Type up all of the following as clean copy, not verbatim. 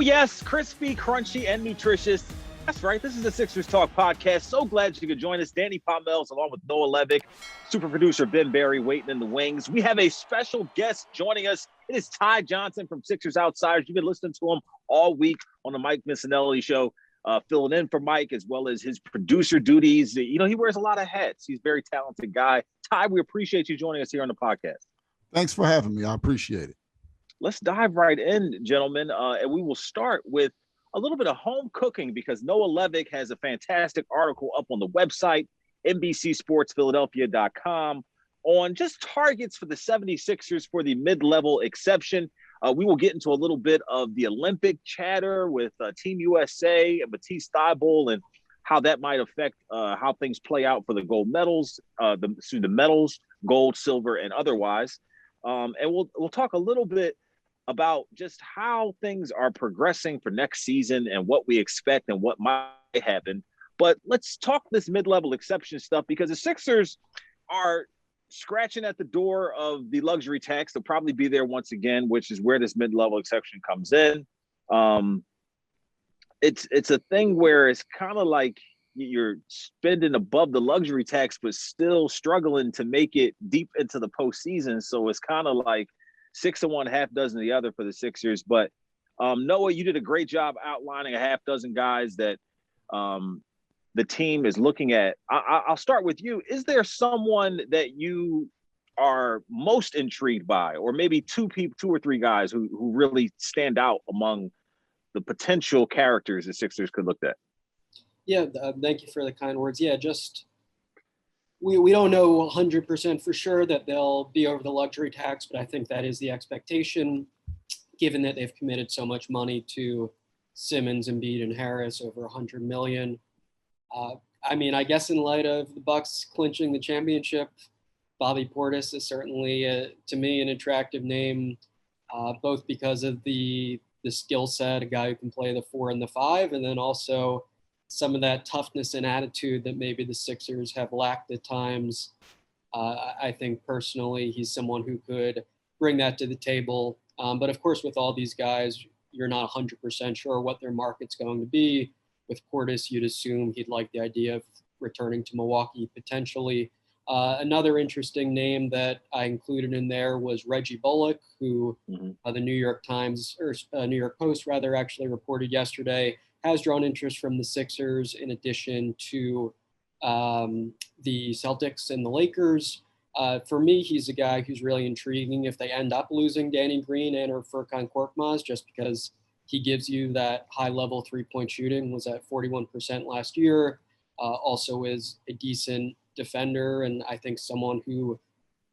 yes, crispy, crunchy, and nutritious. That's right. This is the Sixers Talk podcast. So glad you could join us. Danny Pommells along with Noah Levick, super producer Ben Berry waiting in the wings. We have a special guest joining us. It is Ty Johnson from Sixers Outsiders. You've been listening to him all week on the Mike Missinelli show, filling in for Mike as well as his producer duties. You know, he wears a lot of hats. He's a very talented guy. Ty, we appreciate you joining us here on the podcast. Thanks for having me. I appreciate it. Let's dive right in, gentlemen, and we will start with a little bit of home cooking because Noah Levick has a fantastic article up on the website, NBCSportsPhiladelphia.com, on just targets for the 76ers for the mid-level exception. We will get into a little bit of the Olympic chatter with Team USA and Matisse Thybulle and how that might affect how things play out for the gold medals, the medals, gold, silver, and otherwise. And we'll talk a little bit about just how things are progressing for next season and what we expect and what might happen. But let's talk this mid-level exception stuff because the Sixers are scratching at the door of the luxury tax. They'll probably be there once again, which is where this mid-level exception comes in. It's a thing where it's kind of like you're spending above the luxury tax, but still struggling to make it deep into the postseason. So it's kind of like 6 of one, half dozen of the other for the Sixers. But Noah, you did a great job outlining a half dozen guys that the team is looking at. I'll start with you. Is there someone that you are most intrigued by, or maybe two or three guys who really stand out among the potential characters the Sixers could look at? Yeah, thank you for the kind words. Yeah, just we don't know 100% for sure that they'll be over the luxury tax, but I think that is the expectation, given that they've committed so much money to Simmons, Embiid, and Harris, over $100 million. I mean, I guess in light of the Bucks clinching the championship, Bobby Portis is certainly, to me, an attractive name, both because of the skill set, a guy who can play the 4 and the 5, and then also some of that toughness and attitude that maybe the Sixers have lacked at times. I think personally he's someone who could bring that to the table. But of course, with all these guys, you're not 100% sure what their market's going to be. With Portis, you'd assume he'd like the idea of returning to Milwaukee potentially. Another interesting name that I included in there was Reggie Bullock, who the New York Times, or New York Post rather, actually reported yesterday has drawn interest from the Sixers in addition to the Celtics and the Lakers. For me, he's a guy who's really intriguing if they end up losing Danny Green and or Furkan Korkmaz, just because he gives you that high-level three-point shooting, was at 41% last year, also is a decent defender, and I think someone who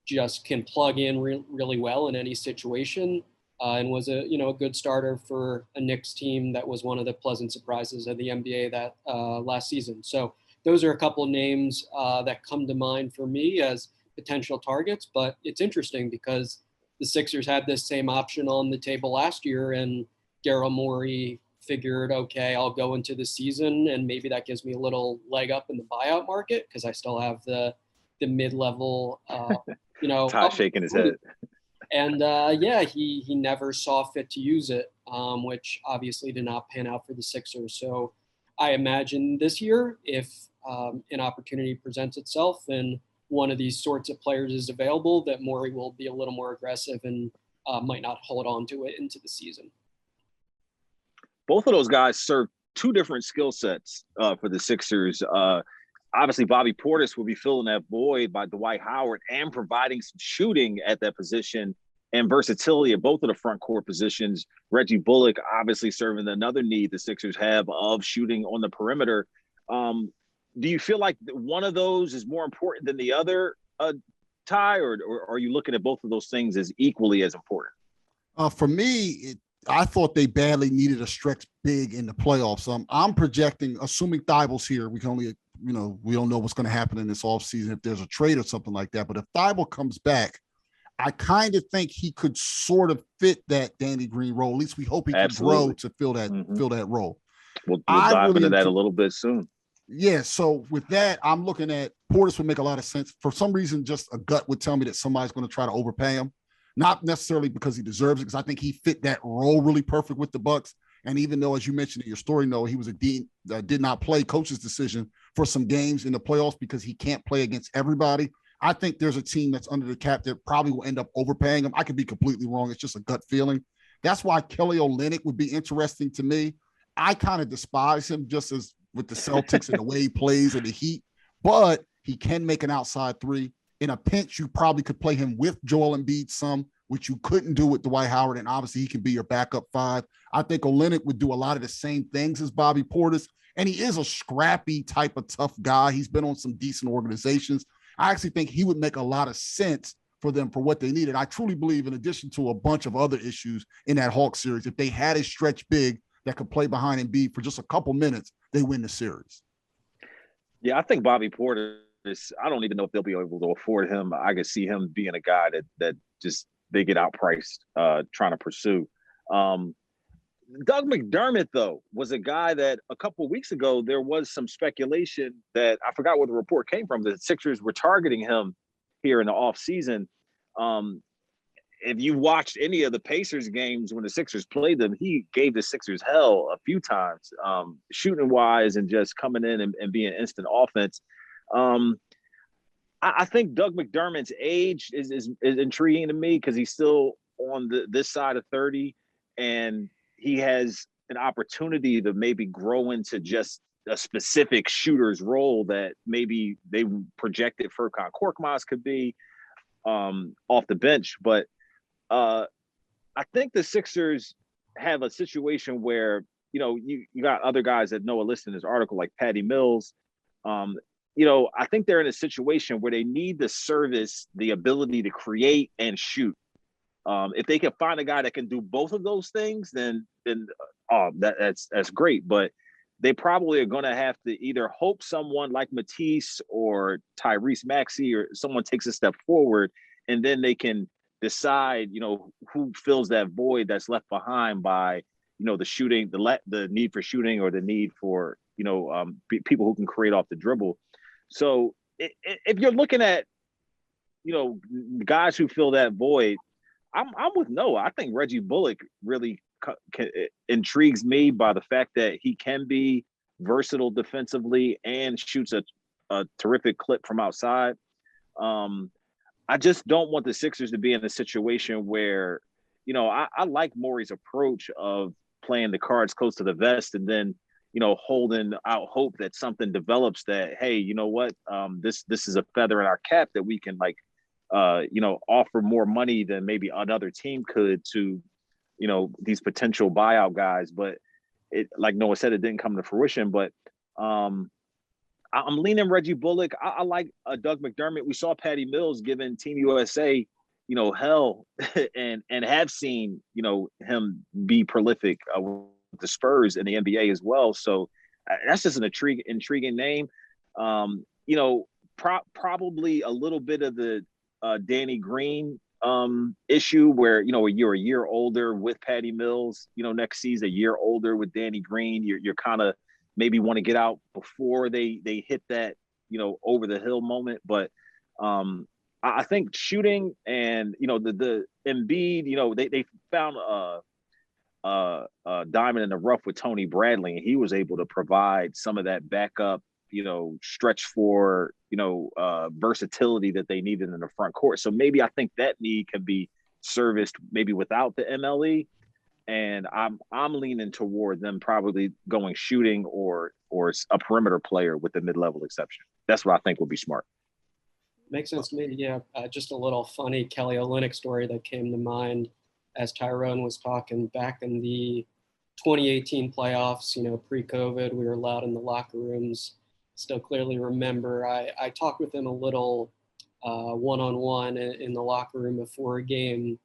just can plug in really well in any situation. And was a good starter for a Knicks team that was one of the pleasant surprises of the NBA that last season. So those are a couple of names that come to mind for me as potential targets. But it's interesting because the Sixers had this same option on the table last year, and Daryl Morey figured, okay, I'll go into the season and maybe that gives me a little leg up in the buyout market because I still have the mid-level, Ty shaking his head. And he never saw fit to use it, which obviously did not pan out for the Sixers. So I imagine this year, if an opportunity presents itself and one of these sorts of players is available, that Morey will be a little more aggressive and might not hold on to it into the season. Both of those guys serve two different skill sets for the Sixers. Obviously, Bobby Portis will be filling that void by Dwight Howard and providing some shooting at that position and versatility at both of the front court positions. Reggie Bullock obviously serving another need the Sixers have of shooting on the perimeter. Do you feel like one of those is more important than the other, Ty, or are you looking at both of those things as equally as important? For me, I thought they badly needed a stretch big in the playoffs. I'm projecting, assuming Thybulle's here, we can only – we don't know what's going to happen in this offseason if there's a trade or something like that. But if Thybulle comes back, I kind of think he could sort of fit that Danny Green role. At least we hope he can grow to fill that role. We'll dive into that a little bit soon. Yeah, so with that, I'm looking at Portis would make a lot of sense. For some reason, just a gut would tell me that somebody's going to try to overpay him. Not necessarily because he deserves it, because I think he fit that role really perfect with the Bucks. And even though, as you mentioned in your story, Noah, he was a dean that did not play, coach's decision for some games in the playoffs because he can't play against everybody. I think there's a team that's under the cap that probably will end up overpaying him. I could be completely wrong. It's just a gut feeling. That's why Kelly Olynyk would be interesting to me. I kind of despise him just as with the Celtics and the way he plays and the Heat, but he can make an outside three. In a pinch, you probably could play him with Joel Embiid some, which you couldn't do with Dwight Howard, and obviously he can be your backup five. I think Olynyk would do a lot of the same things as Bobby Portis, and he is a scrappy type of tough guy. He's been on some decent organizations. I actually think he would make a lot of sense for them for what they needed. I truly believe, in addition to a bunch of other issues in that Hawks series, if they had a stretch big that could play behind Embiid for just a couple minutes, they win the series. Yeah, I think Bobby Portis, I don't even know if they'll be able to afford him. I could see him being a guy that just they get outpriced trying to pursue. Doug McDermott, though, was a guy that a couple of weeks ago there was some speculation that I forgot where the report came from, that the Sixers were targeting him here in the offseason. If you watched any of the Pacers games when the Sixers played them, he gave the Sixers hell a few times, shooting wise and just coming in and being instant offense. I think Doug McDermott's age is intriguing to me because he's still on this side of 30, and he has an opportunity to maybe grow into just a specific shooter's role that maybe they projected Furkan Korkmaz could be off the bench. But I think the Sixers have a situation where, you got other guys that Noah listed in his article, like Patty Mills. I think they're in a situation where they need to service the ability to create and shoot. If they can find a guy that can do both of those things, then that's great. But they probably are going to have to either hope someone like Matisse or Tyrese Maxey or someone takes a step forward, and then they can decide, who fills that void that's left behind by, the shooting, the need for shooting, or the need for, people who can create off the dribble. So if you're looking at, guys who fill that void, I'm with Noah. I think Reggie Bullock really intrigues me by the fact that he can be versatile defensively and shoots a terrific clip from outside. I just don't want the Sixers to be in a situation where, I like Morey's approach of playing the cards close to the vest and then, holding out hope that something develops that, hey, you know what, this is a feather in our cap that we can offer more money than maybe another team could to, these potential buyout guys. But it, like Noah said, it didn't come to fruition. But I'm leaning Reggie Bullock. I like Doug McDermott. We saw Patty Mills giving Team USA, hell and have seen, him be prolific with the Spurs in the NBA as well. So that's just an intriguing name. Probably a little bit of the Danny Green issue where, you're a year older with Patty Mills, next season, a year older with Danny Green. You're kind of maybe want to get out before they hit that, over the hill moment. But I think shooting and, the Embiid, they found a diamond in the rough with Tony Bradley, and he was able to provide some of that backup, stretch for, versatility that they needed in the front court. So maybe I think that need can be serviced maybe without the MLE. And I'm leaning toward them probably going shooting or a perimeter player with the mid-level exception. That's what I think would be smart. Makes sense to me. Yeah, just a little funny Kelly Olynyk story that came to mind as Tyrone was talking back in the 2018 playoffs. Pre-COVID, we were allowed in the locker rooms. Still clearly remember I talked with him a little one-on-one in the locker room before a game,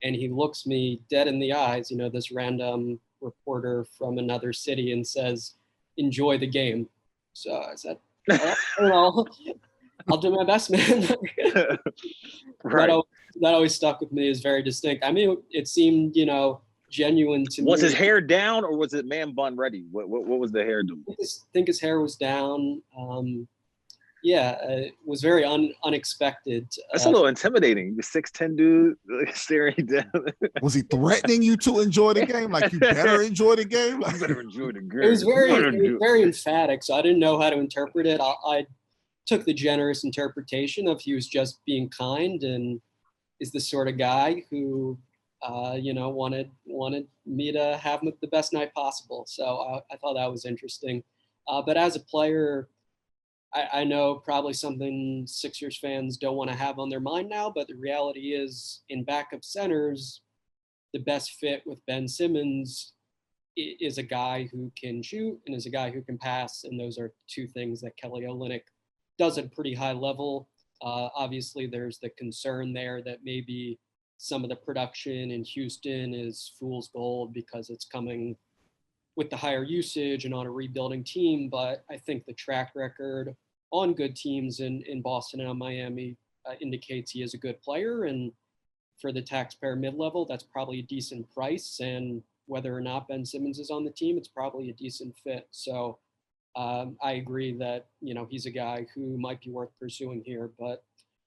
and he looks me dead in the eyes, this random reporter from another city, and says, "Enjoy the game." So I said, I'll do my best, man. Right. That always stuck with me as very distinct. I mean, it seemed, genuine to me. Was his hair down or was it man bun ready? What was the hair doing? I think his hair was down. Yeah, it was very unexpected. That's a little intimidating. The 6'10" dude staring down. Was he threatening you to enjoy the game? Like, you better enjoy the game? You better enjoy the game. It was very emphatic, so I didn't know how to interpret it. I took the generous interpretation of he was just being kind and is the sort of guy who, wanted me to have the best night possible. So I thought that was interesting. But as a player, I know probably something Sixers fans don't want to have on their mind now, but the reality is in backup centers, the best fit with Ben Simmons is a guy who can shoot and is a guy who can pass. And those are two things that Kelly Olynyk does at a pretty high level. Obviously, there's the concern there that maybe some of the production in Houston is fool's gold because it's coming with the higher usage and on a rebuilding team. But I think the track record on good teams in Boston and Miami indicates he is a good player. And for the taxpayer mid-level, that's probably a decent price. And whether or not Ben Simmons is on the team, it's probably a decent fit. So I agree that, he's a guy who might be worth pursuing here, but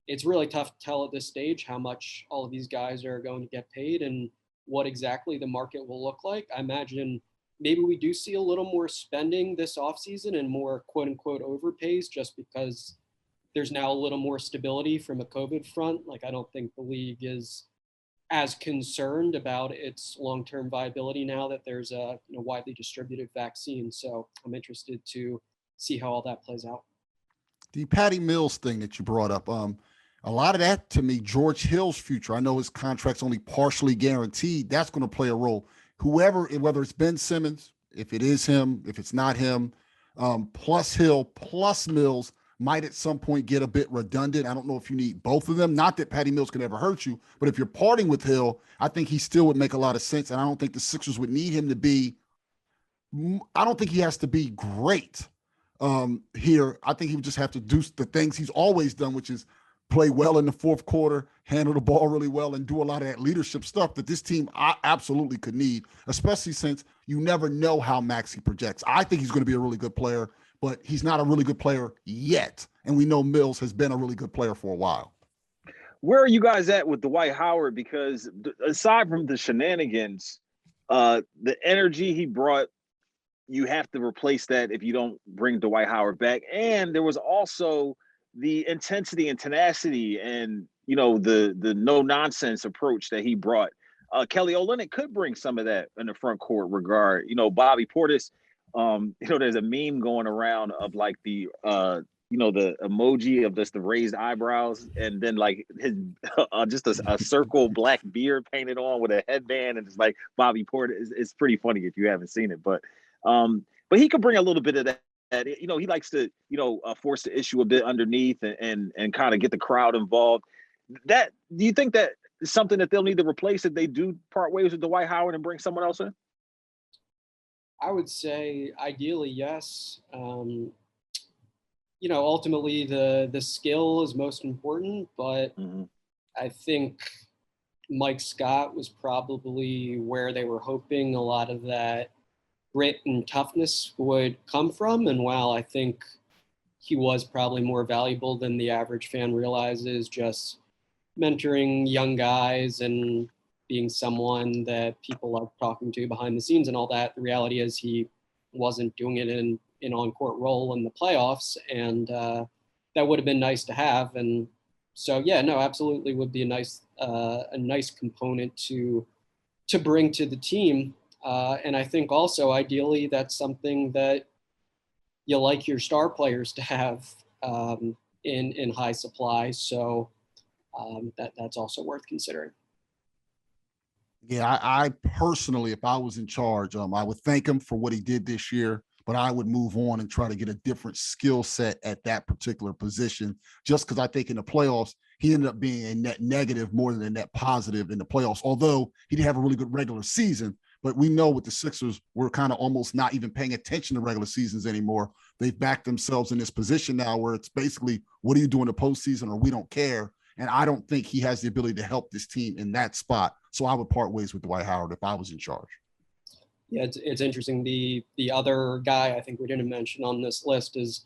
it's really tough to tell at this stage how much all of these guys are going to get paid and what exactly the market will look like. I imagine maybe we do see a little more spending this offseason and more quote unquote overpays just because there's now a little more stability from a COVID front. Like, I don't think the league is as concerned about its long-term viability now that there's a widely distributed vaccine. So I'm interested to see how all that plays out. The Patty Mills thing that you brought up, a lot of that to me, George Hill's future. I know his contract's only partially guaranteed. That's going to play a role. Whoever, whether it's Ben Simmons, if it is him, if it's not him, plus Hill, plus Mills, might at some point get a bit redundant. I don't know if you need both of them. Not that Patty Mills can ever hurt you, but if you're parting with Hill, I think he still would make a lot of sense. And I don't think the Sixers would need him to be, I don't think he has to be great here. I think he would just have to do the things he's always done, which is play well in the fourth quarter, handle the ball really well, and do a lot of that leadership stuff that this team absolutely could need, especially since you never know how Maxey projects. I think he's going to be a really good player, but he's not a really good player yet. And we know Mills has been a really good player for a while. Where are you guys at with Dwight Howard? Because aside from the shenanigans, the energy he brought, you have to replace that if you don't bring Dwight Howard back. And there was also the intensity and tenacity and, the no-nonsense approach that he brought. Kelly Olynyk could bring some of that in the front court regard. Bobby Portis, there's a meme going around of like the emoji of just the raised eyebrows and then like his just a circle black beard painted on with a headband, and it's like Bobby Portis. It's pretty funny if you haven't seen it, but he could bring a little bit of that. He likes to force the issue a bit underneath and kind of get the crowd involved. Do you think that is something that they'll need to replace if they do part ways with Dwight Howard and bring someone else in? I would say ideally, yes. Ultimately the skill is most important, but I think Mike Scott was probably where they were hoping a lot of that grit and toughness would come from. And while I think he was probably more valuable than the average fan realizes, just mentoring young guys and being someone that people like talking to behind the scenes and all that, the reality is he wasn't doing it in an on-court role in the playoffs, and that would have been nice to have. And so, yeah, no, absolutely would be a nice component to bring to the team. And I think also ideally that's something that you like your star players to have in high supply. So that's also worth considering. Yeah, I personally, if I was in charge, I would thank him for what he did this year, but I would move on and try to get a different skill set at that particular position, just because I think in the playoffs, he ended up being a net negative more than a net positive in the playoffs, although he did have a really good regular season. But we know with the Sixers, we're kind of almost not even paying attention to regular seasons anymore. They've backed themselves in this position now where it's basically, what do you do in the postseason, or we don't care. And I don't think he has the ability to help this team in that spot. So I would part ways with Dwight Howard if I was in charge. Yeah, it's interesting. The other guy I think we didn't mention on this list is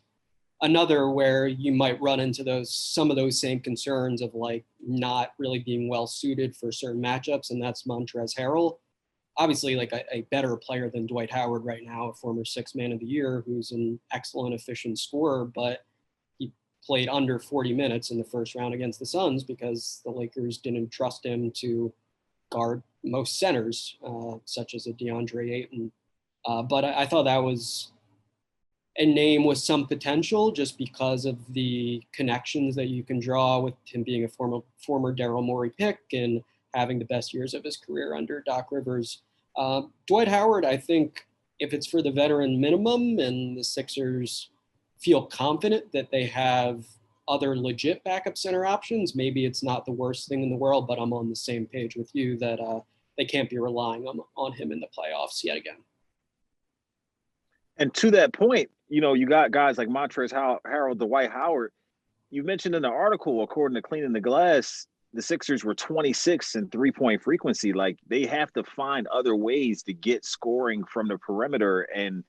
another where you might run into some of those same concerns of like not really being well suited for certain matchups, and that's Montrezl Harrell. Obviously, like a better player than Dwight Howard right now, a former Sixth Man of the Year, who's an excellent, efficient scorer, but he played under 40 minutes in the first round against the Suns because the Lakers didn't trust him to guard most centers, such as a DeAndre Ayton. But I thought that was a name with some potential just because of the connections that you can draw with him being a former Daryl Morey pick and having the best years of his career under Doc Rivers. Dwight Howard, I think if it's for the veteran minimum and the Sixers feel confident that they have other legit backup center options, maybe it's not the worst thing in the world, but I'm on the same page with you that they can't be relying on him in the playoffs yet again. And to that point, you got guys like Montrezl Harrell, Dwight Howard. You mentioned in the article, according to Cleaning the Glass, the Sixers were 26 in three-point frequency. Like, they have to find other ways to get scoring from the perimeter. And,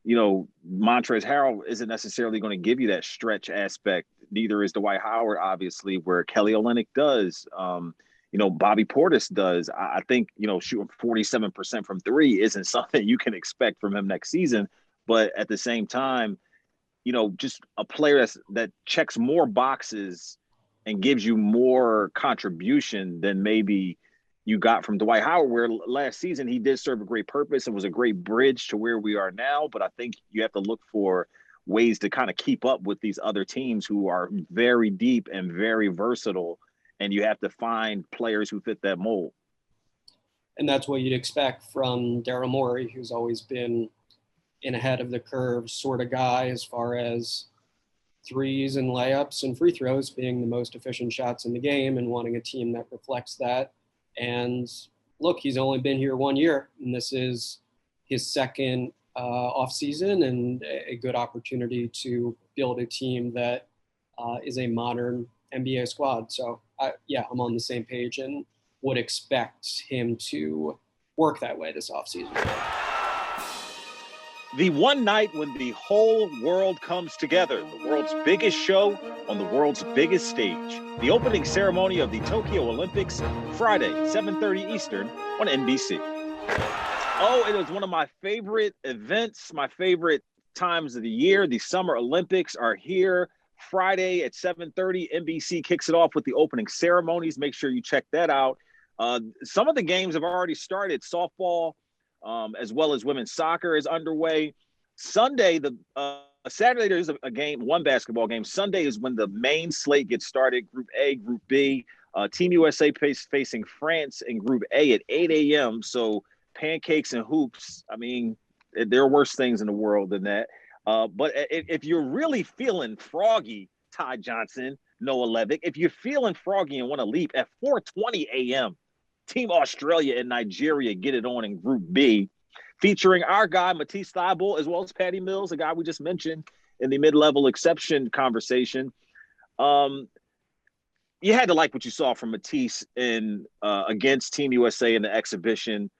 Montrezl Harrell isn't necessarily going to give you that stretch aspect. Neither is Dwight Howard, obviously, where Kelly Olynyk does. Bobby Portis does. I think, shooting 47% from three isn't something you can expect from him next season. But at the same time, just a player that checks more boxes and gives you more contribution than maybe you got from Dwight Howard, where last season he did serve a great purpose and was a great bridge to where we are now. But I think you have to look for ways to kind of keep up with these other teams who are very deep and very versatile. And you have to find players who fit that mold. And that's what you'd expect from Daryl Morey, who's always been an ahead of the curve sort of guy as far as threes and layups and free throws being the most efficient shots in the game and wanting a team that reflects that. And look, he's only been here 1 year, and this is his second offseason and a good opportunity to build a team that is a modern NBA squad. So, I'm on the same page and would expect him to work that way this offseason. The one night when the whole world comes together, the world's biggest show on the world's biggest stage. The opening ceremony of the Tokyo Olympics, Friday, 7:30 Eastern on NBC. Oh, it was one of my favorite events, my favorite times of the year. The Summer Olympics are here. Friday at 7:30, NBC kicks it off with the opening ceremonies. Make sure you check that out. Some of the games have already started. Softball, as well as women's soccer is underway. Saturday, there's a game, one basketball game. Sunday is when the main slate gets started. Group A, Group B. Team USA facing France in Group A at 8 a.m. So pancakes and hoops. I mean, there are worse things in the world than that. But if you're really feeling froggy, Ty Johnson, Noah Levick, if you're feeling froggy and want to leap at 4:20 a.m., Team Australia and Nigeria get it on in Group B, featuring our guy, Matisse Thybulle, as well as Patty Mills, a guy we just mentioned in the mid-level exception conversation. You had to like what you saw from Matisse against Team USA in the exhibition.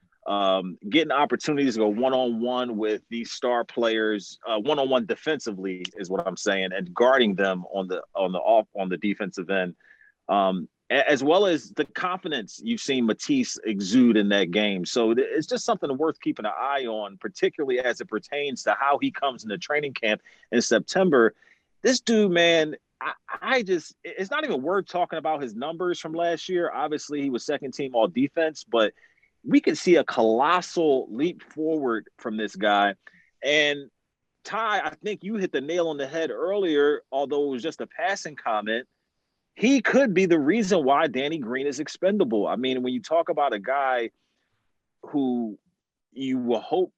Getting opportunities to go one-on-one with these star players, one-on-one defensively is what I'm saying, and guarding them on the defensive end, as well as the confidence you've seen Matisse exude in that game. So it's just something worth keeping an eye on, particularly as it pertains to how he comes into training camp in September. This dude, man, it's not even worth talking about his numbers from last year. Obviously, he was second team all defense, but we could see a colossal leap forward from this guy. And Ty, I think you hit the nail on the head earlier, although it was just a passing comment. He could be the reason why Danny Green is expendable. I mean, when you talk about a guy who you will hope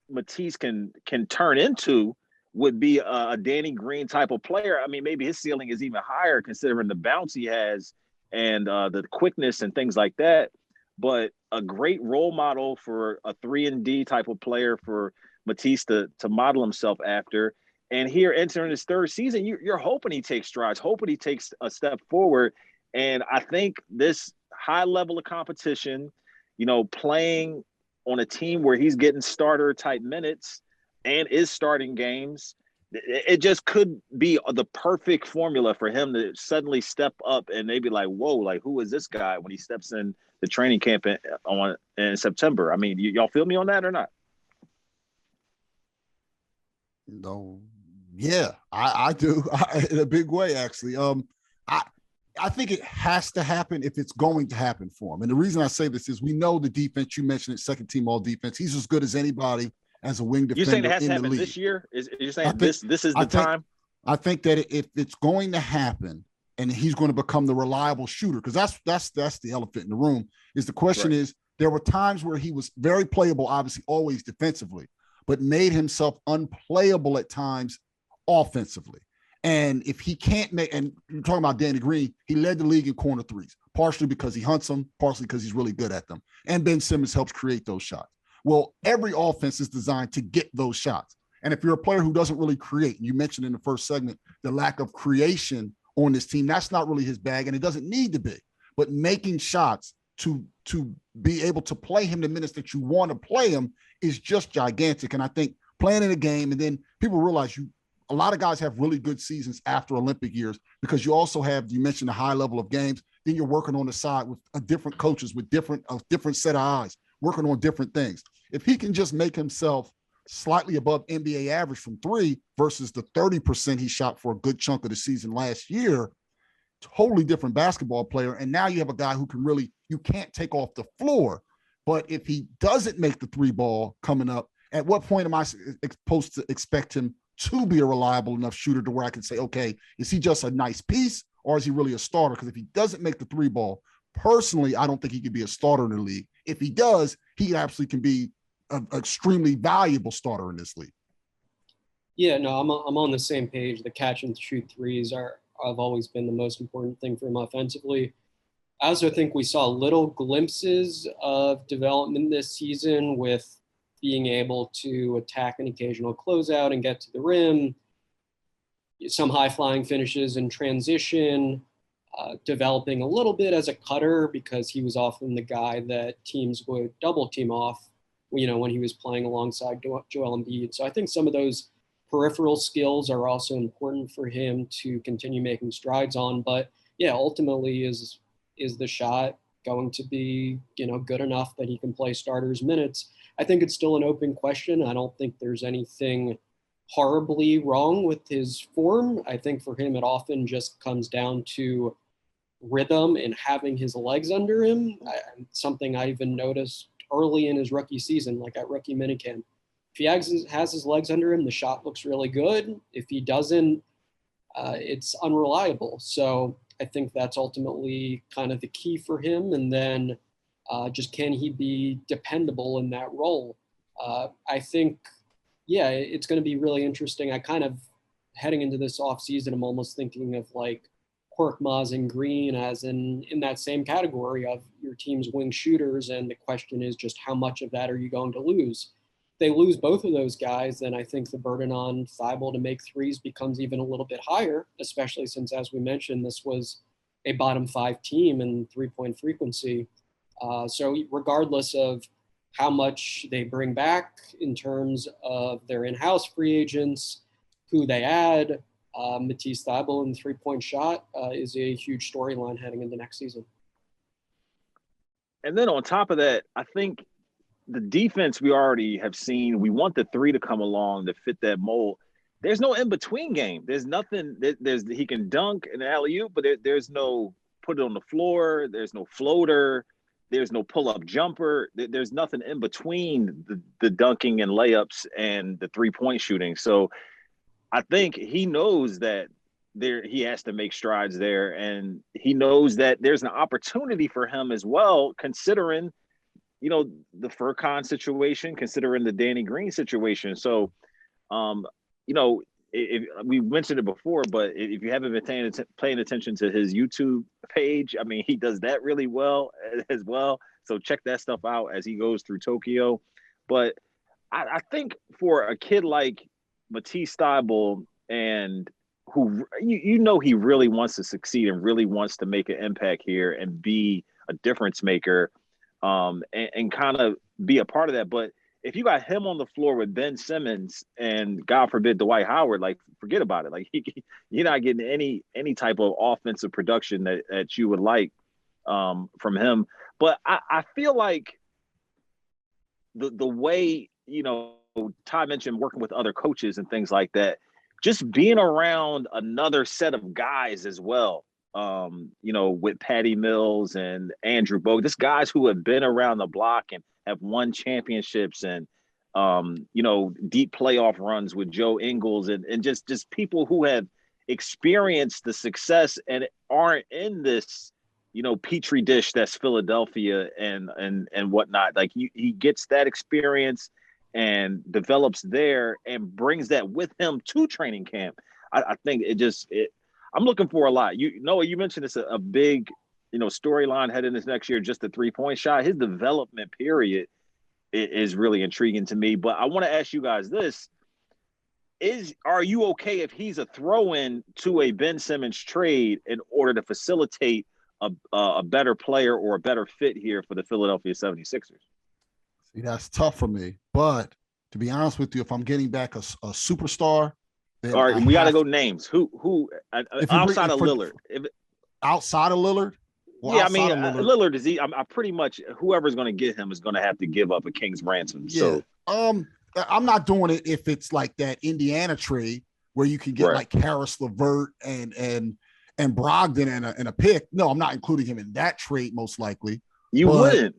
Matisse can turn into, would be a Danny Green type of player. I mean, maybe his ceiling is even higher considering the bounce he has and the quickness and things like that. But a great role model for a 3-and-D type of player for Matisse to model himself after. And here entering his third season, you're hoping he takes strides, hoping he takes a step forward. And I think this high level of competition, playing on a team where he's getting starter type minutes and is starting games, it just could be the perfect formula for him to suddenly step up and they be like, whoa, like who is this guy when he steps in the training camp in September? I mean, y'all feel me on that or not? No, yeah, I do in a big way, actually. I think it has to happen if it's going to happen for him. And the reason I say this is we know the defense, you mentioned it, second team all defense. He's as good as anybody as a wing defender. You're saying it has in to the happen league. this year? You're saying this is the time? I think that if it's going to happen and he's going to become the reliable shooter, because that's the elephant in the room, is the question is there were times where he was very playable, obviously always defensively, but made himself unplayable at times offensively. And if he can't make, and you're talking about Danny Green, he led the league in corner threes, partially because he hunts them, partially because he's really good at them. And Ben Simmons helps create those shots. Well, every offense is designed to get those shots. And if you're a player who doesn't really create, and you mentioned in the first segment, the lack of creation on this team, that's not really his bag, and it doesn't need to be. But making shots to be able to play him the minutes that you want to play him is just gigantic. And I think playing in a game, and then people realize a lot of guys have really good seasons after Olympic years because you also have, you mentioned the high level of games, then you're working on the side with different coaches with a different set of eyes, working on different things. If he can just make himself slightly above NBA average from three versus the 30% he shot for a good chunk of the season last year, totally different basketball player. And now you have a guy who can really, you can't take off the floor. But if he doesn't make the three ball coming up, at what point am I supposed to expect him to be a reliable enough shooter to where I can say, okay, is he just a nice piece or is he really a starter? Because if he doesn't make the three ball, personally, I don't think he could be a starter in the league. If he does, he absolutely can be an extremely valuable starter in this league. Yeah, no, I'm on the same page. The catch and shoot threes have always been the most important thing for him offensively. I also think we saw little glimpses of development this season with being able to attack an occasional closeout and get to the rim, some high-flying finishes in transition, developing a little bit as a cutter because he was often the guy that teams would double team off, when he was playing alongside Joel Embiid. So I think some of those peripheral skills are also important for him to continue making strides on. But yeah, ultimately is the shot going to be, good enough that he can play starters minutes? I think it's still an open question. I don't think there's anything horribly wrong with his form. I think for him, it often just comes down to rhythm and having his legs under him. Something I even noticed early in his rookie season, like at rookie minicamp. If he has his legs under him, the shot looks really good. If he doesn't, it's unreliable. So I think that's ultimately kind of the key for him. And then just can he be dependable in that role? I think, yeah, it's going to be really interesting. I kind of, heading into this offseason, I'm almost thinking of like Korkmaz and Green as in that same category of your team's wing shooters. And the question is just how much of that are you going to lose? If they lose both of those guys, then I think the burden on Thybulle to make threes becomes even a little bit higher, especially since, as we mentioned, this was a bottom 5 team in three-point frequency. So regardless of how much they bring back in terms of their in-house free agents, who they add, Matisse Thybulle in the three-point shot is a huge storyline heading into next season. And then on top of that, I think the defense we already have seen, we want the three to come along to fit that mold. There's no in-between game. There's nothing. He can dunk an alley-oop, but there's no put it on the floor. There's no floater. There's no pull-up jumper. There's nothing in between the dunking and layups and the three-point shooting. So I think he knows that he has to make strides there, and he knows that there's an opportunity for him as well, considering, the Furkan situation, considering the Danny Green situation. So, if we mentioned it before, but if you haven't been paying attention to his YouTube page, I mean, he does that really well as well. So check that stuff out as he goes through Tokyo. But I think for a kid like Matisse Thybulle, and who he really wants to succeed and really wants to make an impact here and be a difference maker, and kind of be a part of that. But if you got him on the floor with Ben Simmons and God forbid Dwight Howard, like forget about it. Like you're not getting any type of offensive production that you would like from him. But I feel like the way, Ty mentioned working with other coaches and things like that, just being around another set of guys as well. With Patty Mills and Andrew Bogut, just guys who have been around the block and have won championships and, deep playoff runs with Joe Ingles and just people who have experienced the success and aren't in this, petri dish that's Philadelphia and whatnot. Like he gets that experience and develops there and brings that with him to training camp. I think I'm looking for a lot. Noah, you mentioned it's a big, storyline heading this next year, just the 3-point shot. His development period is really intriguing to me. But I want to ask you guys this. Are you okay if he's a throw-in to a Ben Simmons trade in order to facilitate a better player or a better fit here for the Philadelphia 76ers? See, that's tough for me. But to be honest with you, if I'm getting back a superstar, all right, we got to go names. Who outside of Lillard? Outside of Lillard? Well, yeah, Lillard is I pretty much whoever's going to get him is going to have to give up a king's ransom. Yeah. So, I'm not doing it if it's like that Indiana trade where you can get like Karis LeVert and Brogdon and a pick. No, I'm not including him in that trade. Most likely, you wouldn't.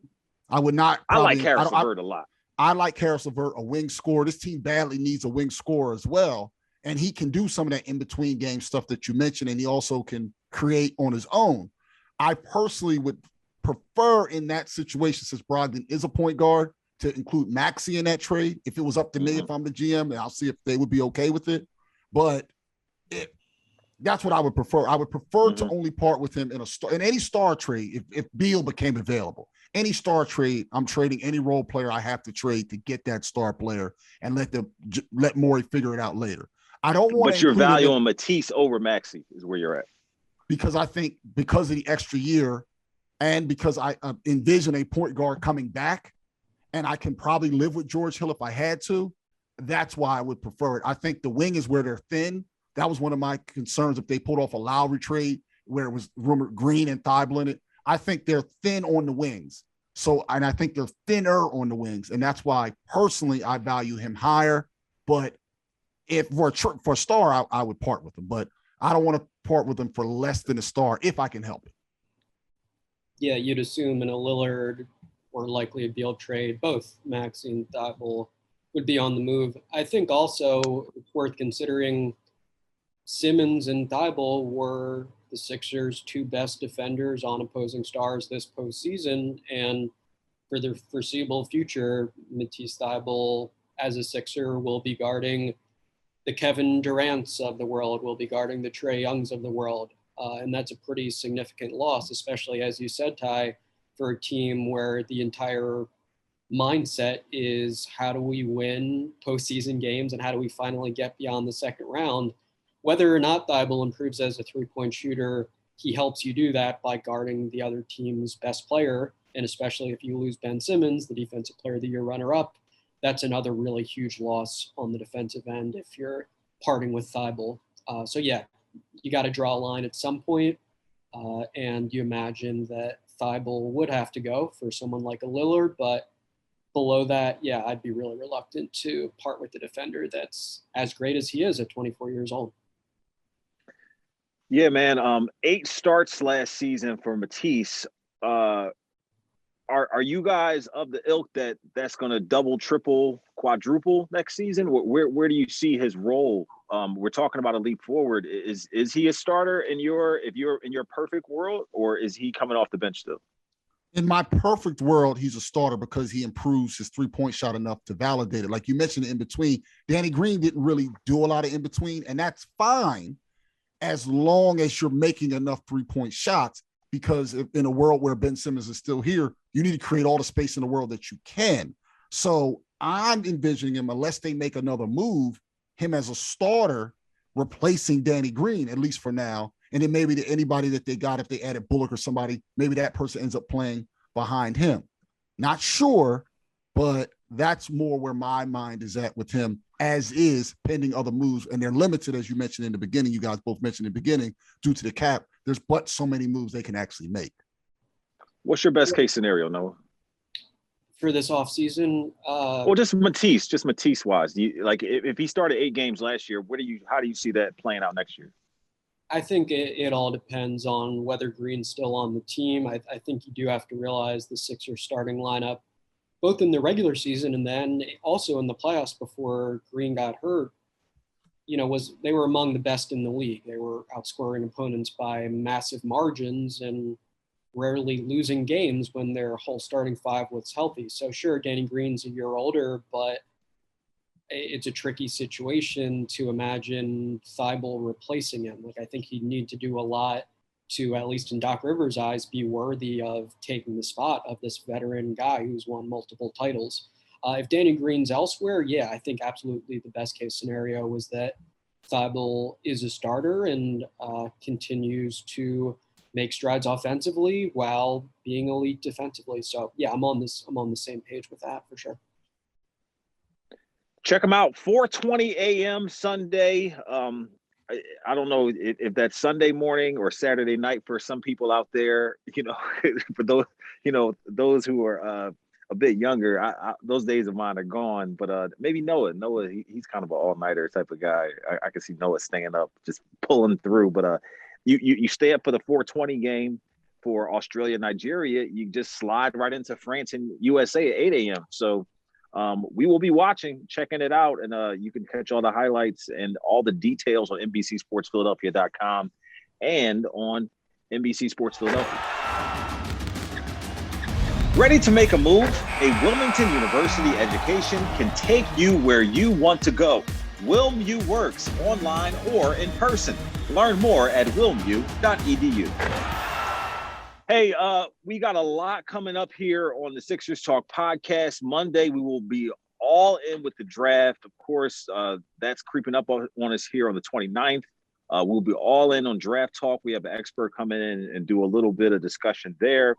I would not. I like Karis LeVert a lot. I like Karis LeVert, a wing scorer. This team badly needs a wing scorer as well. And he can do some of that in-between game stuff that you mentioned, and he also can create on his own. I personally would prefer in that situation, since Brogdon is a point guard, to include Maxey in that trade. If it was up to me, if I'm the GM, and I'll see if they would be okay with it. But that's what I would prefer. I would prefer to only part with him in any star trade if Beal became available. Any star trade, I'm trading any role player I have to trade to get that star player and let Morey figure it out later. I don't want. But your value on Matisse over Maxey is where you're at. Because I think because of the extra year and because I envision a point guard coming back and I can probably live with George Hill if I had to, that's why I would prefer it. I think the wing is where they're thin. That was one of my concerns if they pulled off a Lowry trade where it was rumored Green and Thybulle in it. I think they're thin on the wings. And I think they're thinner on the wings. And that's why personally I value him higher. But if for a star, I would part with him. But I don't want to part with him for less than a star if I can help it. Yeah, you'd assume in a Lillard or likely a Beal trade, both Maxey and Thybulle would be on the move. I think also it's worth considering Simmons and Thybulle were the Sixers' two best defenders on opposing stars this postseason. And for the foreseeable future, Matisse Thybulle as a Sixer will be guarding the Kevin Durant's of the world, will be guarding the Trae Youngs of the world. And that's a pretty significant loss, especially, as you said, Ty, for a team where the entire mindset is how do we win postseason games and how do we finally get beyond the second round. Whether or not Thybulle improves as a three-point shooter, he helps you do that by guarding the other team's best player. And especially if you lose Ben Simmons, the defensive player of the year runner-up, that's another really huge loss on the defensive end if you're parting with Thybulle. So yeah, you got to draw a line at some point. And you imagine that Thybulle would have to go for someone like a Lillard, but below that, yeah, I'd be really reluctant to part with the defender that's as great as he is at 24 years old. Yeah, man. 8 starts last season for Matisse. Are you guys of the ilk that's going to double, triple, quadruple next season? Where do you see his role? We're talking about a leap forward. Is he a starter in your perfect world, or is he coming off the bench still? In my perfect world, he's a starter because he improves his three-point shot enough to validate it. Like you mentioned, in between, Danny Green didn't really do a lot of in between, and that's fine as long as you're making enough three-point shots. Because in a world where Ben Simmons is still here, you need to create all the space in the world that you can. So I'm envisioning him, unless they make another move, him as a starter, replacing Danny Green, at least for now. And then maybe anybody that they got, if they added Bullock or somebody, maybe that person ends up playing behind him. Not sure, but That's more where my mind is at with him, as is pending other moves. And they're limited, as you mentioned in the beginning. You guys both mentioned in the beginning, due to the cap. There's but so many moves they can actually make. What's your best case scenario, Noah? For this offseason? Well, just Matisse wise. Like if he started 8 games last year, how do you see that playing out next year? I think it all depends on whether Green's still on the team. I think you do have to realize the Sixers starting lineup, both in the regular season and then also in the playoffs before Green got hurt, they were among the best in the league. They were outscoring opponents by massive margins and rarely losing games when their whole starting 5 was healthy. So sure, Danny Green's a year older, but it's a tricky situation to imagine Thybulle replacing him. Like, I think he'd need to do a lot to, at least in Doc Rivers' eyes, be worthy of taking the spot of this veteran guy who's won multiple titles. If Danny Green's elsewhere, yeah, I think absolutely the best case scenario was that Thybulle is a starter and continues to make strides offensively while being elite defensively. So yeah, I'm on the same page with that for sure. Check them out, 4:20 a.m. Sunday. I don't know if that's Sunday morning or Saturday night for some people out there. For those who are a bit younger, those days of mine are gone. But maybe Noah, he's kind of an all-nighter type of guy. I can see Noah staying up, just pulling through. But you stay up for the 4:20 game for Australia, Nigeria. You just slide right into France and USA at 8 a.m. So we will be watching, checking it out, and you can catch all the highlights and all the details on NBCSportsPhiladelphia.com and on NBC Sports Philadelphia. Ready to make a move? A Wilmington University education can take you where you want to go. WilmU works online or in person. Learn more at wilmu.edu. Hey, we got a lot coming up here on the Sixers Talk podcast. Monday, we will be all in with the draft. Of course, that's creeping up on us here on the 29th. We'll be all in on draft talk. We have an expert come in and do a little bit of discussion there.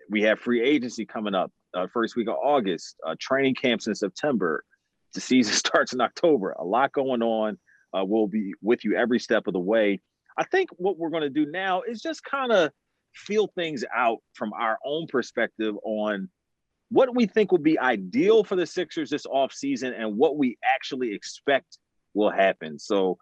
We have free agency coming up first week of August, training camps in September. The season starts in October. A lot going on. We'll be with you every step of the way. I think what we're going to do now is just kind of feel things out from our own perspective on what we think will be ideal for the Sixers this offseason and what we actually expect will happen. So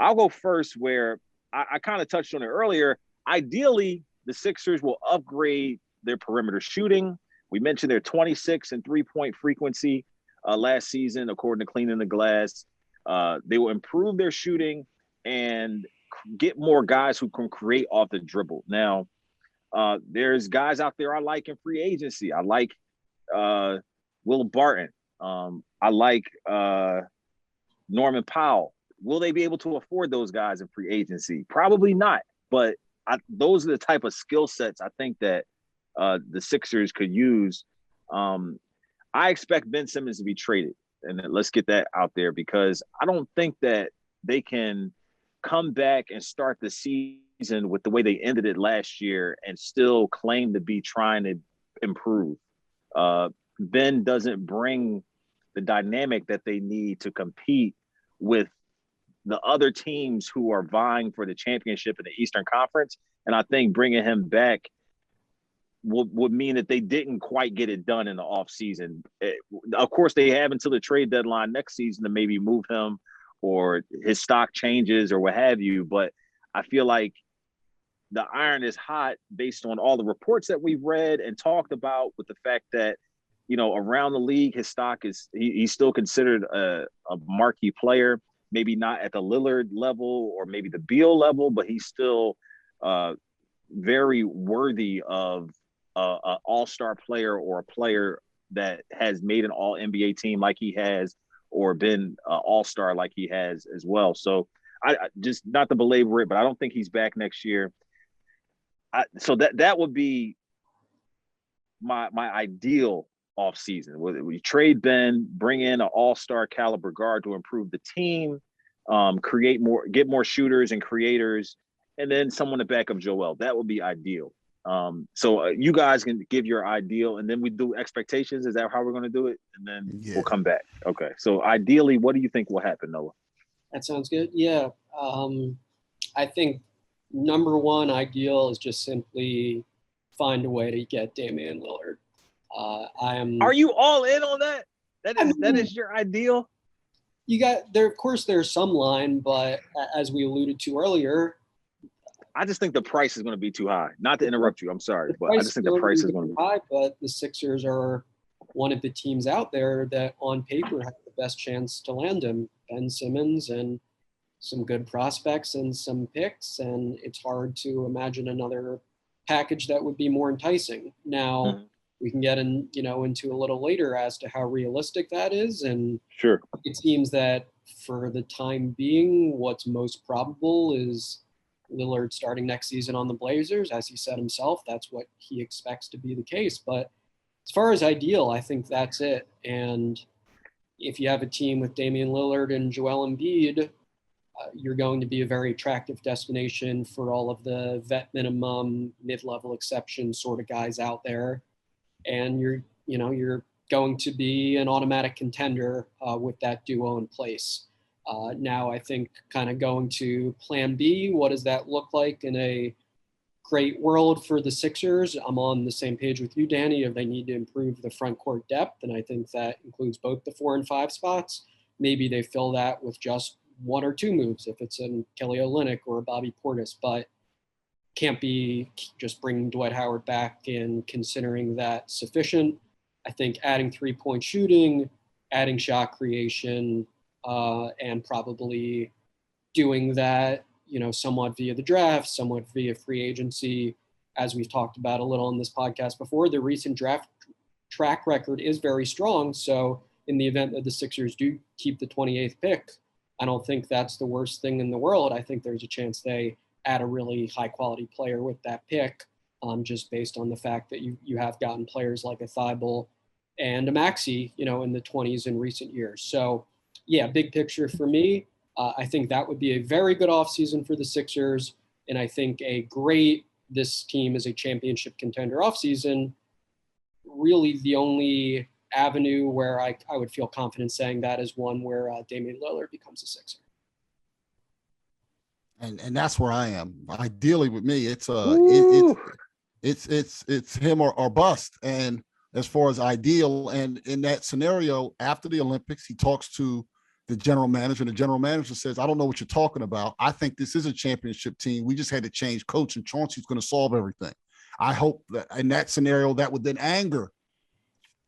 I'll go first, where I kind of touched on it earlier. Ideally, the Sixers will upgrade their perimeter shooting. We mentioned their 26 and 3-point frequency last season, according to Cleaning the Glass. They will improve their shooting and get more guys who can create off the dribble. Now, there's guys out there I like in free agency. I like Will Barton. I like Norman Powell. Will they be able to afford those guys in free agency? Probably not. But those are the type of skill sets I think that the Sixers could use. I expect Ben Simmons to be traded. And let's get that out there, because I don't think that they can come back and start the season with the way they ended it last year and still claim to be trying to improve. Ben doesn't bring the dynamic that they need to compete with the other teams who are vying for the championship in the Eastern Conference. And I think bringing him back would mean that they didn't quite get it done in the offseason. Of course, they have until the trade deadline next season to maybe move him or his stock changes or what have you. But I feel like the iron is hot based on all the reports that we've read and talked about, with the fact that, around the league, his stock is, he's still considered a marquee player, maybe not at the Lillard level or maybe the Beal level, but he's still very worthy of an all-star player or a player that has made an all-NBA team like he has, or been an all-star like he has as well. So I just, not to belabor it, but I don't think he's back next year. So that would be my ideal offseason. We trade Ben, bring in an all-star caliber guard to improve the team, get more shooters and creators, and then someone to back up Joel. That would be ideal. So you guys can give your ideal, and then we do expectations. Is that how we're going to do it? And then we'll come back. Okay. So ideally, what do you think will happen, Noah? That sounds good. Yeah. I think number one ideal is just simply find a way to get Damian Lillard. Are you all in on that? That is your ideal? You got there. Of course, there's some line, but as we alluded to earlier, I just think the price is going to be too high. Not to interrupt you, I'm sorry, but I just think the price is going to be high. But the Sixers are one of the teams out there that, on paper, have the best chance to land him. Ben Simmons and some good prospects and some picks, and it's hard to imagine another package that would be more enticing. Now, we can get into a little later as to how realistic that is, and sure, it seems that for the time being, what's most probable is Lillard starting next season on the Blazers. As he said himself, that's what he expects to be the case. But as far as ideal, I think that's it. And if you have a team with Damian Lillard and Joel Embiid, you're going to be a very attractive destination for all of the vet minimum, mid-level exception sort of guys out there. And you're going to be an automatic contender with that duo in place. Now, I think kind of going to plan B, what does that look like in a great world for the Sixers? I'm on the same page with you, Danny, if they need to improve the front court depth, and I think that includes both the 4 and 5 spots. Maybe they fill that with just 1 or 2 moves if it's in Kelly Olynyk or Bobby Portis, but can't be just bringing Dwight Howard back and considering that sufficient. I think adding 3-point shooting, adding shot creation, and probably doing that, somewhat via the draft, somewhat via free agency. As we've talked about a little in this podcast before, the recent draft track record is very strong. So in the event that the Sixers do keep the 28th pick, I don't think that's the worst thing in the world. I think there's a chance they add a really high quality player with that pick, just based on the fact that you have gotten players like a Thybulle and a Maxey, in the 20s in recent years. So yeah, big picture for me, I think that would be a very good offseason for the Sixers. And I think this team is a championship contender offseason. Really the only avenue where I would feel confident saying that is one where Damian Lillard becomes a Sixer. And that's where I am. Ideally with me, it's him or bust. And as far as ideal, and in that scenario, after the Olympics, he talks to the general manager, and the general manager says, I don't know what you're talking about. I think this is a championship team. We just had to change coach, and Chauncey's going to solve everything. I hope that in that scenario, that would then anger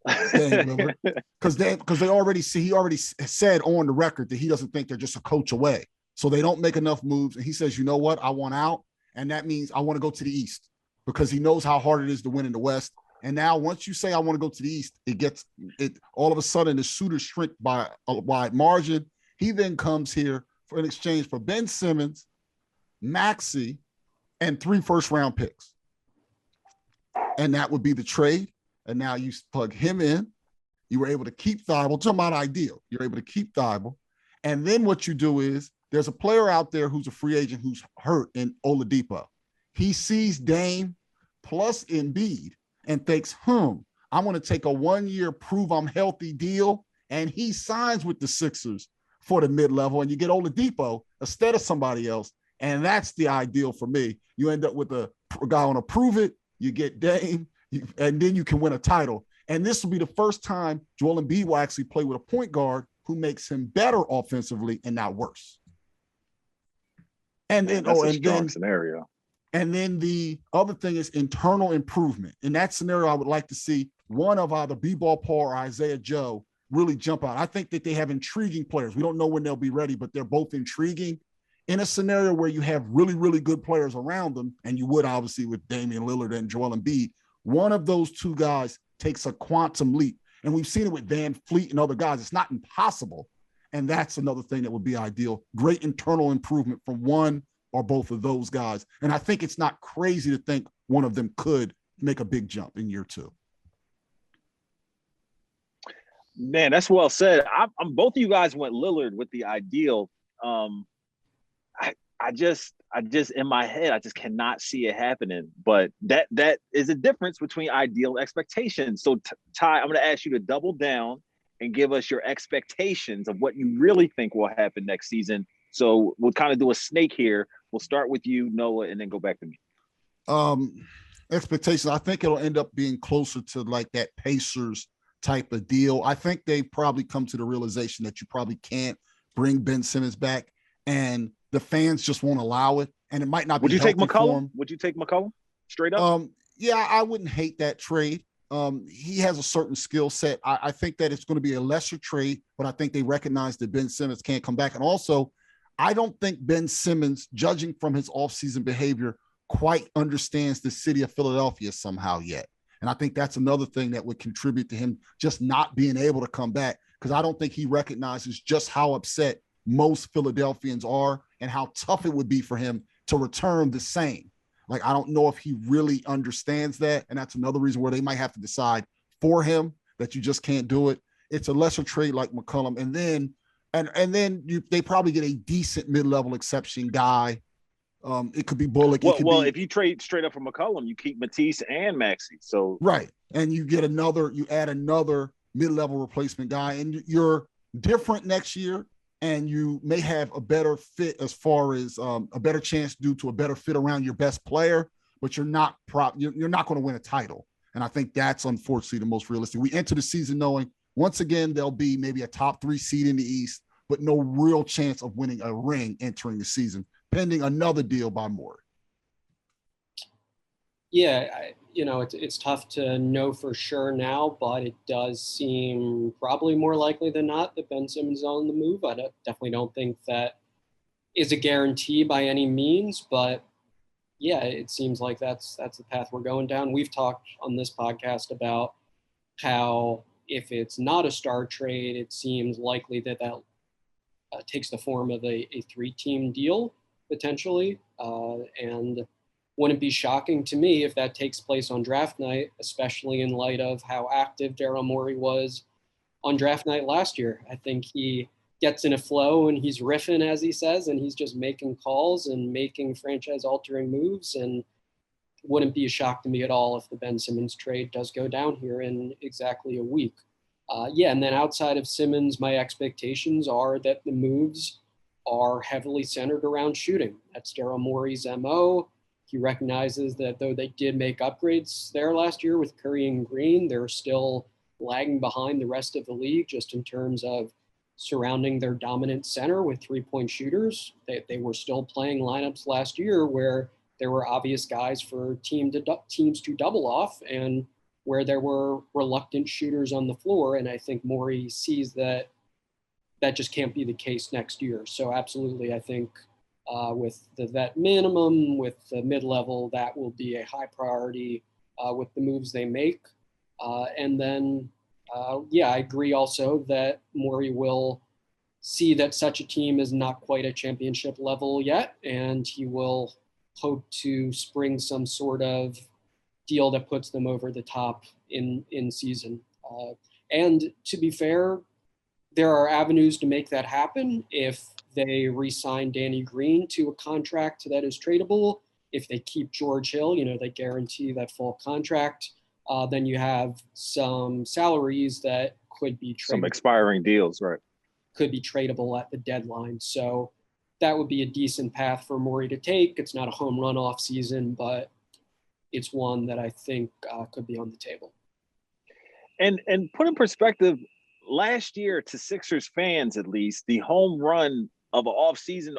because he already said on the record that he doesn't think they're just a coach away. So they don't make enough moves. And he says, you know what? I want out. And that means I want to go to the East, because he knows how hard it is to win in the West. And now once you say I want to go to the East, it all of a sudden the suitors shrink by a wide margin. He then comes here in exchange for Ben Simmons, Maxey, and 3 first-round picks. And that would be the trade. And now you plug him in. You were able to keep Thybulle. Talking about ideal. You're able to keep Thybulle. And then what you do is there's a player out there who's a free agent who's hurt in Oladipo. He sees Dame plus Embiid and thinks, I'm going to take a 1-year prove I'm healthy deal. And he signs with the Sixers for the mid-level, and you get Oladipo instead of somebody else. And that's the ideal for me. You end up with a guy on a prove it, you get Dame, and then you can win a title. And this will be the first time Joel Embiid will actually play with a point guard who makes him better offensively and not worse. And then, scenario. And then the other thing is internal improvement. In that scenario, I would like to see one of either B-Ball Paul or Isaiah Joe really jump out. I think that they have intriguing players. We don't know when they'll be ready, but they're both intriguing. In a scenario where you have really, really good players around them, and you would obviously with Damian Lillard and Joel Embiid, one of those 2 guys takes a quantum leap. And we've seen it with Van Fleet and other guys. It's not impossible. And that's another thing that would be ideal. Great internal improvement from one or both of those guys. And I think it's not crazy to think one of them could make a big jump in year 2. Man, that's well said. I'm both of you guys went Lillard with the ideal. I I just, in my head, I just cannot see it happening. But that is a difference between ideal and expectations. So Ty, I'm going to ask you to double down and give us your expectations of what you really think will happen next season. So we'll kind of do a snake here. We'll start with you, Noah, and then go back to me. Expectations, I think it'll end up being closer to like that Pacers type of deal. I think they probably come to the realization that you probably can't bring Ben Simmons back, and the fans just won't allow it. And it might not be. Would you take McCollum McCollum? Would you take McCollum straight up? Yeah, I wouldn't hate that trade. He has a certain skill set. I think that it's going to be a lesser trade, but I think they recognize that Ben Simmons can't come back. And also, I don't think Ben Simmons, judging from his offseason behavior, quite understands the city of Philadelphia somehow yet. And I think that's another thing that would contribute to him just not being able to come back, because I don't think he recognizes just how upset most Philadelphians are and how tough it would be for him to return the same. Like, I don't know if he really understands that. And that's another reason where they might have to decide for him that you just can't do it. It's a lesser trade like McCollum. And then they probably get a decent mid-level exception guy. It could be Bullock. If you trade straight up from McCollum, you keep Matisse and Maxey. So right. And you add another mid-level replacement guy, and you're different next year. And you may have a better fit as far as a better chance due to a better fit around your best player, but you're not going to win a title. And I think that's unfortunately the most realistic. We enter the season knowing once again they'll be maybe a top 3 seed in the East, but no real chance of winning a ring entering the season, pending another deal by Morey. Yeah, it's tough to know for sure now, but it does seem probably more likely than not that Ben Simmons is on the move. I definitely don't think that is a guarantee by any means, but yeah, it seems like that's the path we're going down. We've talked on this podcast about how if it's not a star trade, it seems likely that takes the form of a 3-team deal potentially, and wouldn't be shocking to me if that takes place on draft night, especially in light of how active Daryl Morey was on draft night last year. I think he gets in a flow and he's riffing, as he says, and he's just making calls and making franchise-altering moves, and wouldn't be a shock to me at all if the Ben Simmons trade does go down here in exactly a week. And then outside of Simmons, my expectations are that the moves are heavily centered around shooting. That's Daryl Morey's MO. He recognizes that though they did make upgrades there last year with Curry and Green, they're still lagging behind the rest of the league just in terms of surrounding their dominant center with 3-point shooters. They were still playing lineups last year where there were obvious guys for teams to double off and where there were reluctant shooters on the floor. And I think Morey sees that just can't be the case next year. So absolutely, I think with the vet minimum, with the mid-level, that will be a high priority with the moves they make. And then, I agree also that Morey will see that such a team is not quite at championship level yet, and he will hope to spring some sort of deal that puts them over the top in season. And to be fair, there are avenues to make that happen. If they re-sign Danny Green to a contract that is tradable, if they keep George Hill, they guarantee that full contract, then you have some salaries that could be tradable. Some expiring deals, right? Could be tradable at the deadline. So that would be a decent path for Morey to take. It's not a home run off season, but it's one that I think could be on the table. And put in perspective, last year, to Sixers fans at least, the home run of an offseason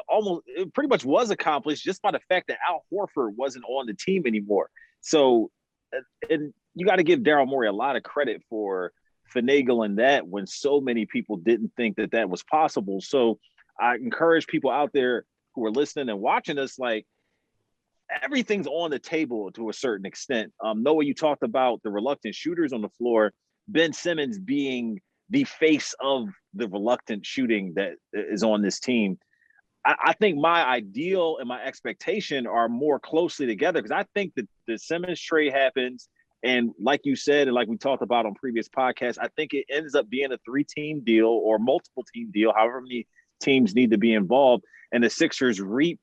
it pretty much was accomplished just by the fact that Al Horford wasn't on the team anymore. So, and you got to give Daryl Morey a lot of credit for finagling that when so many people didn't think that was possible. So I encourage people out there who are listening and watching us, like, everything's on the table to a certain extent. Noah, you talked about the reluctant shooters on the floor, Ben Simmons being the face of the reluctant shooting that is on this team. I think my ideal and my expectation are more closely together, because I think that the Simmons trade happens, and like you said, and like we talked about on previous podcasts, I think it ends up being a 3-team deal or multiple team deal, however many teams need to be involved, and the Sixers reap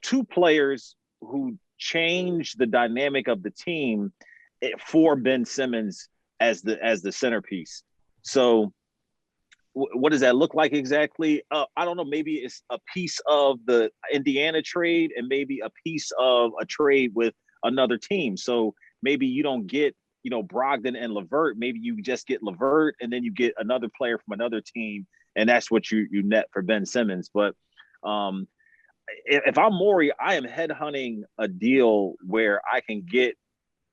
two players who change the dynamic of the team for Ben Simmons as the centerpiece. So what does that look like exactly? I don't know. Maybe it's a piece of the Indiana trade and maybe a piece of a trade with another team. So maybe you don't get, Brogdon and LeVert. Maybe you just get LeVert and then you get another player from another team, and that's what you net for Ben Simmons. But if I'm Morey, I am headhunting a deal where I can get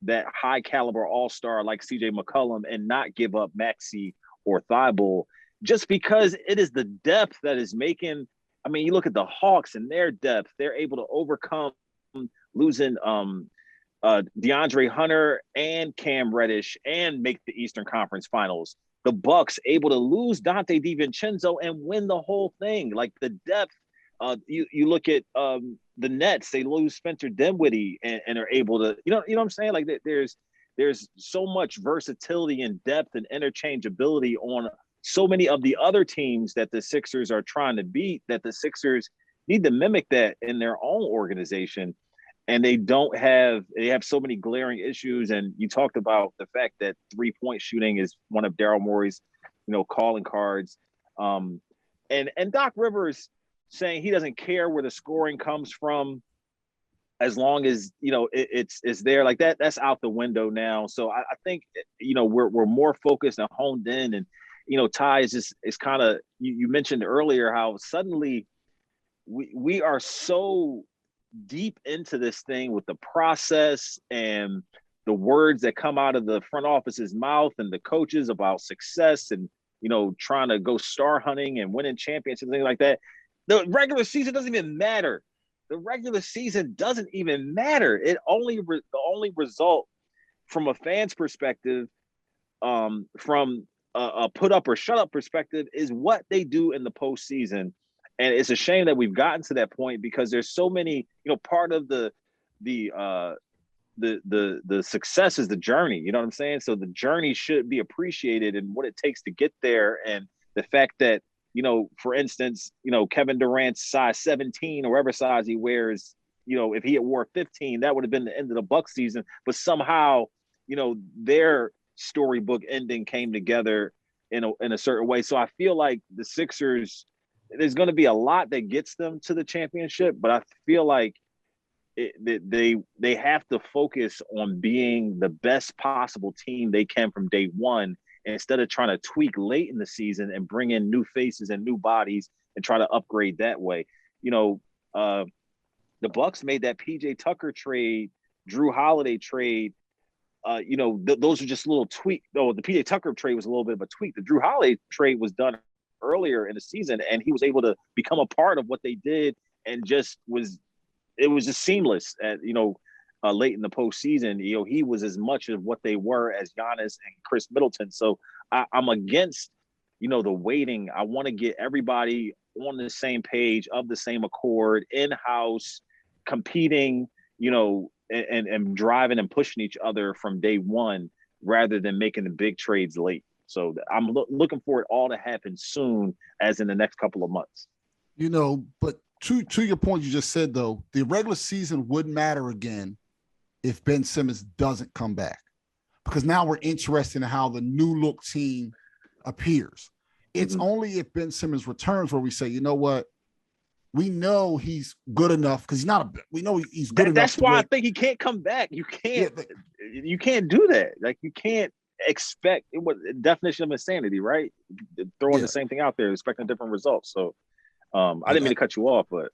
that high caliber all-star like CJ McCollum and not give up Maxey or Thybulle, just because it is the depth that is making. I mean, you look at the Hawks and their depth; they're able to overcome losing DeAndre Hunter and Cam Reddish and make the Eastern Conference Finals. The Bucks able to lose Dante DiVincenzo and win the whole thing. Like the depth. You look at the Nets; they lose Spencer Dinwiddie and are able to, you know what I'm saying? Like there's so much versatility and depth and interchangeability on so many of the other teams that the Sixers are trying to beat, that the Sixers need to mimic that in their own organization. And they have so many glaring issues. And you talked about the fact that 3-point shooting is one of Daryl Morey's, calling cards. And Doc Rivers saying he doesn't care where the scoring comes from as long as, it's there, like that's out the window now. So I think, we're more focused and honed in, and, Ty is kind of, you mentioned earlier how suddenly we are so deep into this thing with the process and the words that come out of the front office's mouth and the coaches about success and, trying to go star hunting and winning championships and things like that. The regular season doesn't even matter. The regular season doesn't even matter. The only result from a fan's perspective, from a put up or shut up perspective, is what they do in the postseason. And it's a shame that we've gotten to that point because there's so many, part of the success is the journey. You know what I'm saying? So the journey should be appreciated and what it takes to get there. And the fact that, for instance, Kevin Durant's size 17 or whatever size he wears, if he had wore 15, that would have been the end of the Bucks season. But somehow, their storybook ending came together in a certain way. So I feel like the Sixers, there's going to be a lot that gets them to the championship, but I feel like they have to focus on being the best possible team they can from day one, instead of trying to tweak late in the season and bring in new faces and new bodies and try to upgrade that way. The Bucks made that PJ Tucker trade, Drew Holiday trade. Those are just little tweaks. Though the PJ Tucker trade was a little bit of a tweak. The Drew Holiday trade was done earlier in the season, and he was able to become a part of what they did, and it was just seamless at, late in the postseason. He was as much of what they were as Giannis and Chris Middleton. So I'm against, the waiting. I want to get everybody on the same page, of the same accord, in-house, competing, and driving and pushing each other from day one, rather than making the big trades late. So I'm looking for it all to happen soon, as in the next couple of months. But to your point you just said, though, the regular season would matter again if Ben Simmons doesn't come back, because now we're interested in how the new look team appears. It's only if Ben Simmons returns where we say, you know what, we know he's good enough, because we know he's good enough. That's why I think he can't come back. You can't do that. Like, you can't expect what definition of insanity, right? Throwing the same thing out there, expecting different results. So I didn't mean to cut you off, but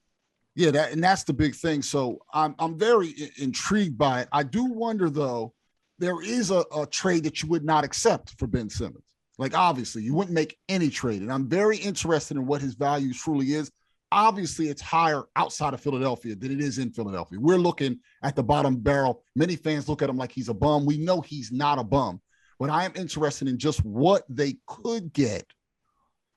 that's the big thing. So I'm very intrigued by it. I do wonder, though, there is a trade that you would not accept for Ben Simmons. Like, obviously, you wouldn't make any trade, and I'm very interested in what his value truly is. Obviously, it's higher outside of Philadelphia than it is in Philadelphia. We're looking at the bottom barrel. Many fans look at him like he's a bum. We know he's not a bum, but I am interested in just what they could get.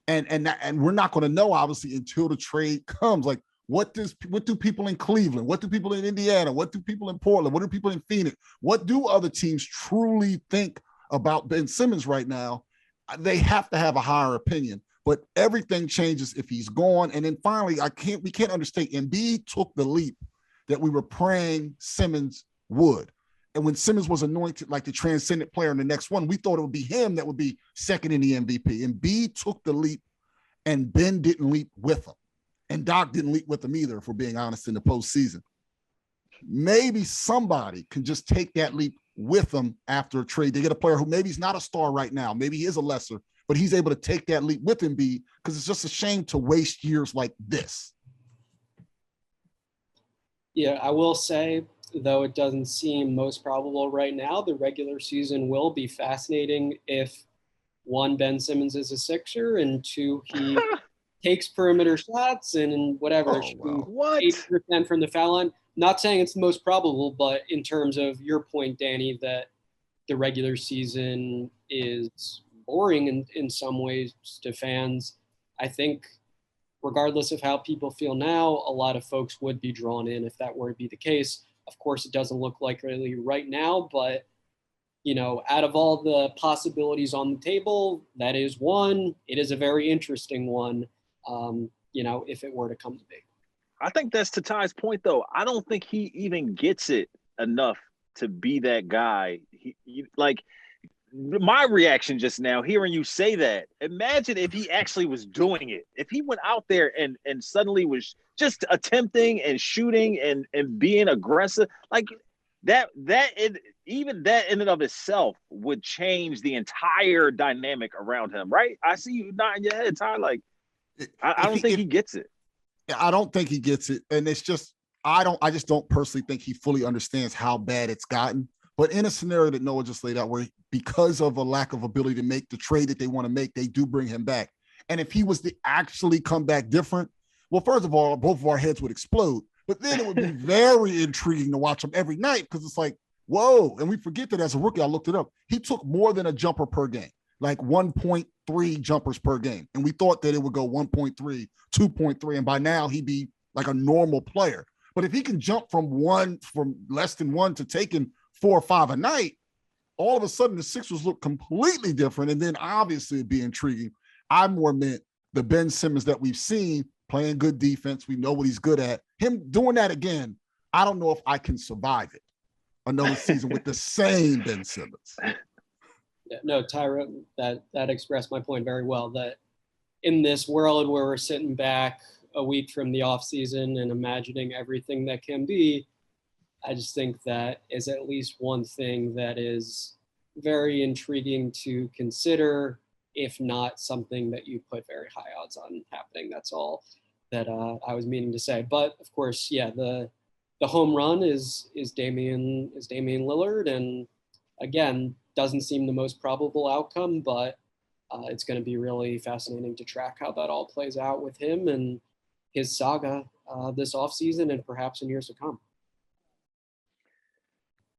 And we're not going to know, obviously, until the trade comes. Like, what do people in Cleveland, what do people in Indiana, what do people in Portland, what do people in Phoenix, what do other teams truly think about Ben Simmons right now? They have to have a higher opinion. But everything changes if he's gone. And then finally, we can't understate, Embiid took the leap that we were praying Simmons would. And when Simmons was anointed like the transcendent player in the next one, we thought it would be him that would be second in the MVP. Embiid took the leap, and Ben didn't leap with him. And Doc didn't leap with him either, if we're being honest, in the postseason. Maybe somebody can just take that leap with them after a trade. They get a player who maybe he's not a star right now. Maybe he is a lesser, but he's able to take that leap with Embiid, because it's just a shame to waste years like this. Yeah, I will say, though it doesn't seem most probable right now, the regular season will be fascinating if, one, Ben Simmons is a Sixer, and two, he takes perimeter shots and whatever, 8% from the foul line. Not saying it's the most probable, but in terms of your point, Danny, that the regular season is boring in some ways to fans, I think regardless of how people feel now, a lot of folks would be drawn in if that were to be the case. Of course, it doesn't look likely right now, but out of all the possibilities on the table, that is one. It is a very interesting one, if it were to come to be. I think that's to Ty's point, though. I don't think he even gets it enough to be that guy. My reaction just now, hearing you say that, imagine if he actually was doing it. If he went out there and suddenly was just attempting and shooting and being aggressive, like even that in and of itself would change the entire dynamic around him, right? I see you nodding your head, Ty. Like, I don't think he gets it. I don't think he gets it. And it's just, I just don't personally think he fully understands how bad it's gotten. But in a scenario that Noah just laid out, where because of a lack of ability to make the trade that they want to make, they do bring him back. And if he was to actually come back different, well, first of all, both of our heads would explode. But then it would be very intriguing to watch him every night, because it's like, whoa. And we forget that as a rookie, I looked it up, he took more than a jumper per game, like 1.3 jumpers per game. And we thought that it would go 1.3, 2.3, and by now he'd be like a normal player. But if he can jump from less than one to taking 4 or 5 a night, all of a sudden the Sixers look completely different. And then obviously it'd be intriguing. I more meant the Ben Simmons that we've seen playing good defense. We know what he's good at. Him doing that again, I don't know if I can survive it another season with the same Ben Simmons. Yeah, no, Tyrone, that expressed my point very well, that in this world where we're sitting back a week from the offseason and imagining everything that can be, I just think that is at least one thing that is very intriguing to consider, if not something that you put very high odds on happening. That's all that I was meaning to say. But of course, yeah, the home run is Damian Lillard, and again, doesn't seem the most probable outcome, but it's going to be really fascinating to track how that all plays out with him and his saga this offseason and perhaps in years to come.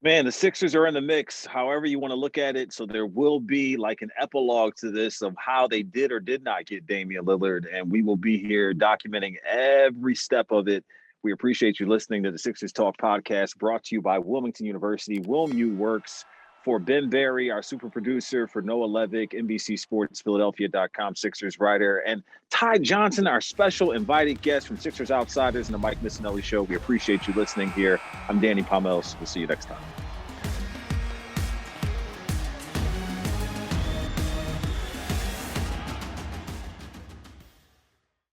Man, the Sixers are in the mix, however you want to look at it. So there will be like an epilogue to this of how they did or did not get Damian Lillard. And we will be here documenting every step of it. We appreciate you listening to the Sixers Talk podcast, brought to you by Wilmington University. WilMU works. For Ben Berry, our super producer, for Noah Levick, NBC Sports, Philadelphia.com, Sixers writer, and Ty Johnson, our special invited guest from Sixers Outsiders and the Mike Missinelli Show. We appreciate you listening here. I'm Danny Pommells. We'll see you next time.